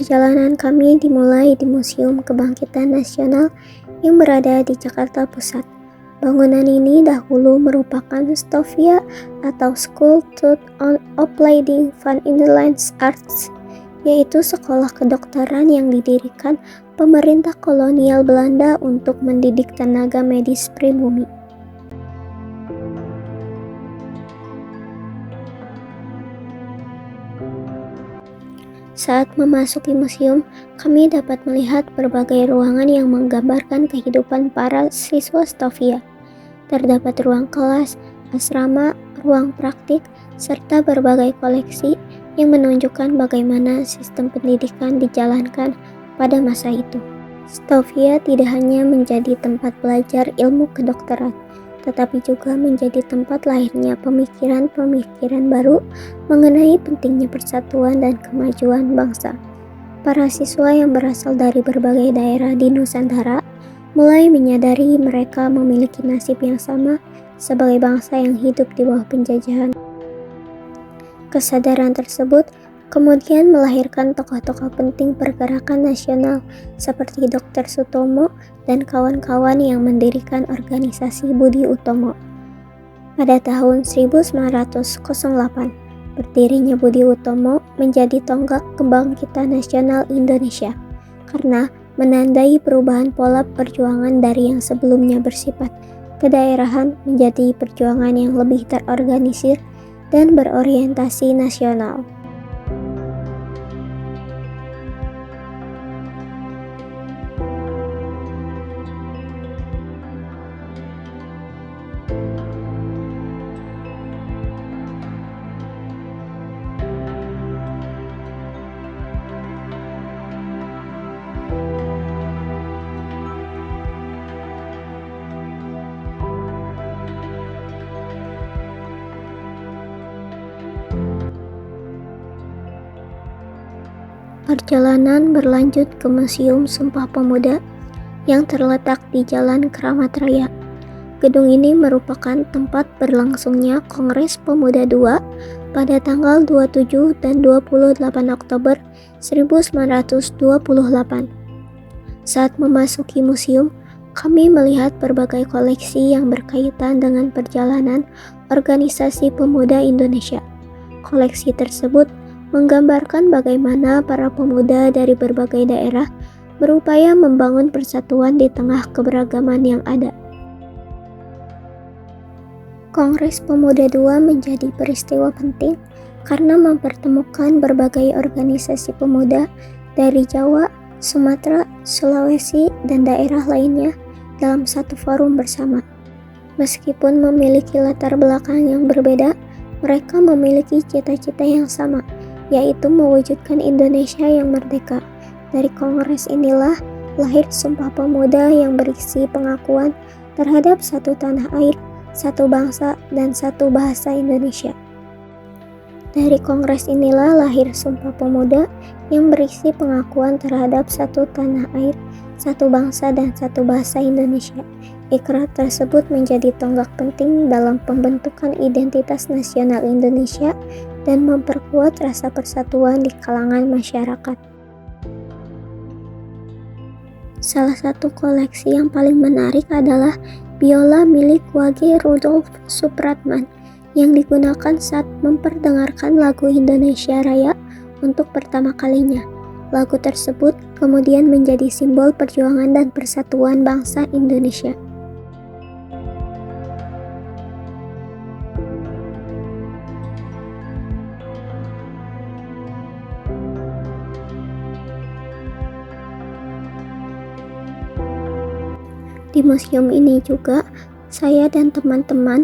Perjalanan kami dimulai di Museum Kebangkitan Nasional yang berada di Jakarta Pusat. Bangunan ini dahulu merupakan Stovia atau School of Opleiding van Nederlandse Arts, yaitu sekolah kedokteran yang didirikan pemerintah kolonial Belanda untuk mendidik tenaga medis pribumi. Saat memasuki museum, kami dapat melihat berbagai ruangan yang menggambarkan kehidupan para siswa Stovia. Terdapat ruang kelas, asrama, ruang praktik, serta berbagai koleksi yang menunjukkan bagaimana sistem pendidikan dijalankan pada masa itu. Stovia tidak hanya menjadi tempat belajar ilmu kedokteran, tetapi juga menjadi tempat lahirnya pemikiran-pemikiran baru mengenai pentingnya persatuan dan kemajuan bangsa. Para siswa yang berasal dari berbagai daerah di Nusantara mulai menyadari mereka memiliki nasib yang sama sebagai bangsa yang hidup di bawah penjajahan. Kesadaran tersebut kemudian melahirkan tokoh-tokoh penting pergerakan nasional seperti Dr. Sutomo dan kawan-kawan yang mendirikan organisasi Budi Utomo. Pada tahun 1908, berdirinya Budi Utomo menjadi tonggak kebangkitan nasional Indonesia karena menandai perubahan pola perjuangan dari yang sebelumnya bersifat kedaerahan menjadi perjuangan yang lebih terorganisir dan berorientasi nasional. Perjalanan berlanjut ke Museum Sumpah Pemuda yang terletak di Jalan Keramat Raya. Gedung ini merupakan tempat berlangsungnya Kongres Pemuda II pada tanggal 27 dan 28 Oktober 1928. Saat memasuki museum, kami melihat berbagai koleksi yang berkaitan dengan perjalanan organisasi pemuda Indonesia. Koleksi tersebut menggambarkan bagaimana para pemuda dari berbagai daerah berupaya membangun persatuan di tengah keberagaman yang ada. Kongres Pemuda II menjadi peristiwa penting karena mempertemukan berbagai organisasi pemuda dari Jawa, Sumatera, Sulawesi, dan daerah lainnya dalam satu forum bersama. Meskipun memiliki latar belakang yang berbeda, mereka memiliki cita-cita yang sama, yaitu mewujudkan Indonesia yang merdeka. Dari kongres inilah lahir Sumpah Pemuda yang berisi pengakuan terhadap satu tanah air, satu bangsa, dan satu bahasa Indonesia. Dari kongres inilah lahir Sumpah Pemuda yang berisi pengakuan terhadap satu tanah air, satu bangsa, dan satu bahasa Indonesia. Ikrar tersebut menjadi tonggak penting dalam pembentukan identitas nasional Indonesia dan memperkuat rasa persatuan di kalangan masyarakat. Salah satu koleksi yang paling menarik adalah biola milik Wage Rudolf Supratman yang digunakan saat memperdengarkan lagu Indonesia Raya untuk pertama kalinya. Lagu tersebut kemudian menjadi simbol perjuangan dan persatuan bangsa Indonesia. Di museum ini juga saya dan teman-teman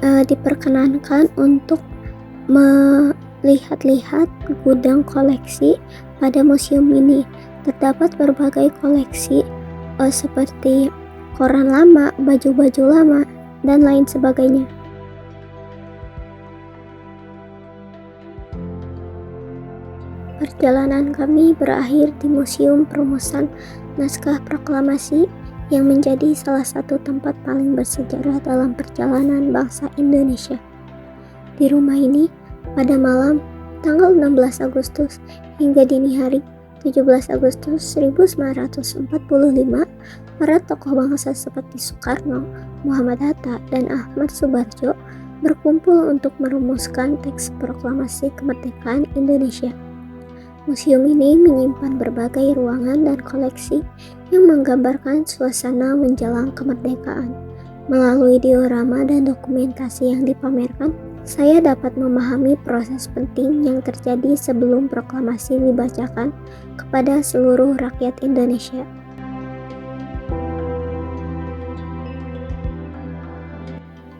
diperkenankan untuk melihat-lihat gudang koleksi pada museum ini. Terdapat berbagai koleksi seperti koran lama, baju-baju lama, dan lain sebagainya. Perjalanan kami berakhir di Museum Perumusan Naskah Proklamasi yang menjadi salah satu tempat paling bersejarah dalam perjalanan bangsa Indonesia. Di rumah ini, pada malam tanggal 16 Agustus hingga dini hari, 17 Agustus 1945, para tokoh bangsa seperti Soekarno, Muhammad Hatta, dan Ahmad Subarjo berkumpul untuk merumuskan teks proklamasi kemerdekaan Indonesia. Museum ini menyimpan berbagai ruangan dan koleksi yang menggambarkan suasana menjelang kemerdekaan. Melalui diorama dan dokumentasi yang dipamerkan, saya dapat memahami proses penting yang terjadi sebelum proklamasi dibacakan kepada seluruh rakyat Indonesia.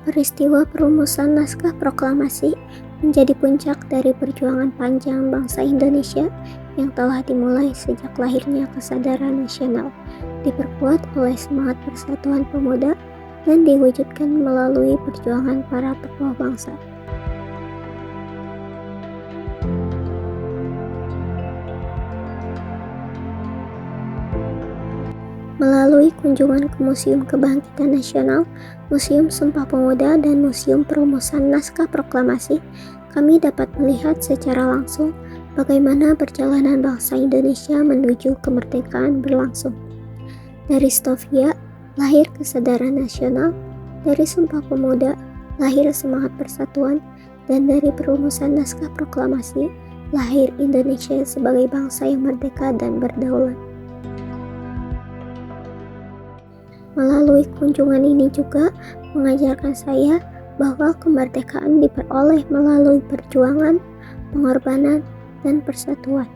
Peristiwa perumusan naskah proklamasi menjadi puncak dari perjuangan panjang bangsa Indonesia yang telah dimulai sejak lahirnya kesadaran nasional, diperkuat oleh semangat persatuan pemuda, dan diwujudkan melalui perjuangan para tokoh bangsa. Melalui kunjungan ke Museum Kebangkitan Nasional, Museum Sumpah Pemuda, dan Museum Perumusan Naskah Proklamasi, kami dapat melihat secara langsung bagaimana perjalanan bangsa Indonesia menuju kemerdekaan berlangsung. Dari Stovia, lahir kesadaran nasional; dari Sumpah Pemuda, lahir semangat persatuan; dan dari perumusan naskah proklamasi, lahir Indonesia sebagai bangsa yang merdeka dan berdaulat. Melalui kunjungan ini juga mengajarkan saya bahwa kemerdekaan diperoleh melalui perjuangan, pengorbanan, dan persatuan.